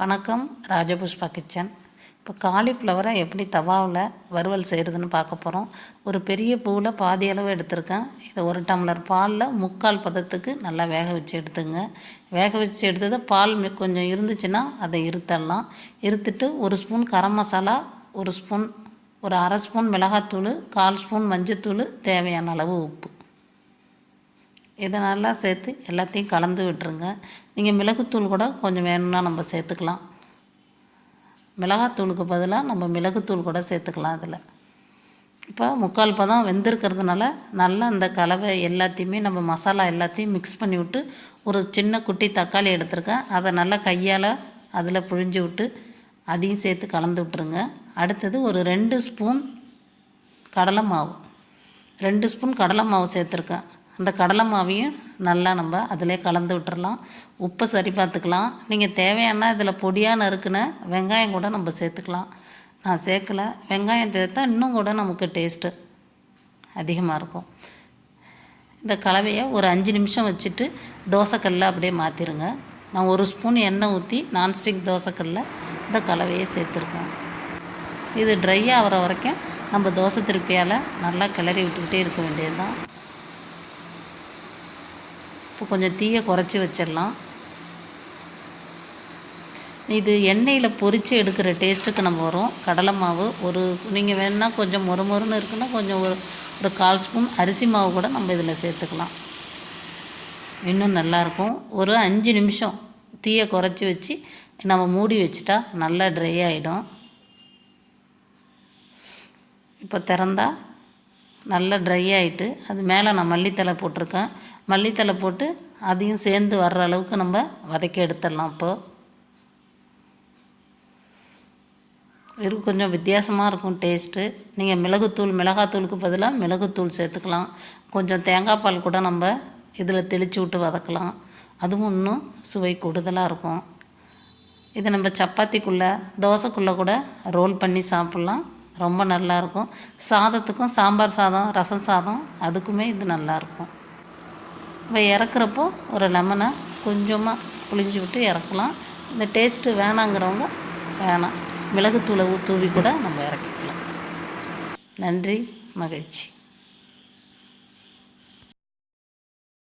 வணக்கம். ராஜபுஷ்பா கிச்சன். இப்போ காலிஃப்ளவரை எப்படி தவாவில் வறுவல் செய்கிறதுன்னு பார்க்க போகிறோம். ஒரு பெரிய பூவில் பாதி அளவு எடுத்திருக்கேன். இதை 1 டம்ளர் பாலில் 3/4 பதத்துக்கு நல்லா வேக வச்சு எடுத்துங்க. வேக வச்சு எடுத்தது பால் கொஞ்சம் இருந்துச்சுன்னா அதை இருத்தரலாம். இருத்துட்டு 1 ஸ்பூன் கரம் மசாலா, 1 ஸ்பூன், ஒரு 1/2 ஸ்பூன் மிளகாத்தூள், 1/4 ஸ்பூன் மஞ்சத்தூள், தேவையான அளவு உப்பு, இதை நல்லா சேர்த்து எல்லாத்தையும் கலந்து விட்டுருங்க. நீங்கள் மிளகுத்தூள் கூட கொஞ்சம் வேணும்னா நம்ம சேர்த்துக்கலாம். மிளகாத்தூளுக்கு பதிலாக நம்ம மிளகுத்தூள் கூட சேர்த்துக்கலாம். அதில் இப்போ 3/4 பதம் வெந்திருக்கிறதுனால நல்லா அந்த கலவை எல்லாத்தையுமே நம்ம மசாலா எல்லாத்தையும் மிக்ஸ் பண்ணி விட்டு, ஒரு சின்ன குட்டி தக்காளி எடுத்துருக்கேன். அதை நல்லா கையால் அதில் புழிஞ்சு விட்டு அதையும் சேர்த்து கலந்து விட்டுருங்க. அடுத்தது ஒரு 2 ஸ்பூன் கடலை மாவு, 2 ஸ்பூன் கடலை மாவு சேர்த்துருக்கேன். அந்த கடலை மாவையும் நல்லா நம்ம அதிலே கலந்து விட்டுறலாம். உப்பை சரி பார்த்துக்கலாம். நீங்கள் தேவையான இதில் பொடியாக நறுக்குன வெங்காயம் கூட நம்ம சேர்த்துக்கலாம். நான் சேர்க்கலை. வெங்காயம் சேர்த்தா இன்னும் கூட நமக்கு டேஸ்ட்டு அதிகமாக இருக்கும். இந்த கலவையை ஒரு 5 நிமிஷம் வச்சுட்டு தோசைக்கல்லில் அப்படியே மாற்றிடுங்க. நான் 1 ஸ்பூன் எண்ணெய் ஊற்றி நான்ஸ்டிக் தோசைக்கல்லில் இந்த கலவையை சேர்த்துருக்கேன். இது ட்ரை ஆகிற வரைக்கும் நம்ம தோசை திருப்பியால் நல்லா கிளறி விட்டுக்கிட்டே இருக்க வேண்டியது தான். இப்போ கொஞ்சம் தீயை குறைச்சி வச்சிடலாம். இது எண்ணெயில் பொரித்து எடுக்கிற டேஸ்ட்டுக்கு நம்ம வரும். கடலை மாவு நீங்கள் வேணுன்னா கொஞ்சம் மொறுமொறுன்னு இருக்குன்னா கொஞ்சம் ஒரு 1/4 ஸ்பூன் அரிசி மாவு கூட நம்ம இதில் சேர்த்துக்கலாம். இன்னும் நல்லாயிருக்கும். ஒரு 5 நிமிஷம் தீயை குறைச்சி வச்சு நம்ம மூடி வச்சுட்டா நல்லா ட்ரை ஆகிடும். இப்போ திறந்தா நல்லா ட்ரை ஆகிட்டு அது மேலே நான் மல்லித்தலை போட்டிருக்கேன். மல்லித்தலை போட்டு அதையும் சேர்ந்து வர்ற அளவுக்கு நம்ம வதக்கி எடுத்துடலாம். இப்போது இது கொஞ்சம் வித்தியாசமாக இருக்கும் டேஸ்ட்டு. நீங்கள் மிளகாத்தூளுக்கு பதிலாக மிளகுத்தூள் சேர்த்துக்கலாம். கொஞ்சம் தேங்காய் பால் கூட நம்ம இதில் தெளித்து விட்டு வதக்கலாம். அதுவும் இன்னும் சுவை கூடுதலாக இருக்கும். இதை நம்ம சப்பாத்திக்குள்ளே தோசைக்குள்ளே கூட ரோல் பண்ணி சாப்பிட்லாம். ரொம்ப நல்லாயிருக்கும். சாதத்துக்கும், சாம்பார் சாதம், ரசம் சாதம் அதுக்குமே இது நல்லாயிருக்கும். இப்போ இறக்குறப்போ ஒரு லெமனை கொஞ்சமாக புழிஞ்சு விட்டு இறக்கலாம். இந்த டேஸ்ட்டு வேணாங்கிறவங்க வேணாம், மிளகுத்தூளை தூவி கூட நம்ம இறக்கிக்கலாம். நன்றி, மகிழ்ச்சி.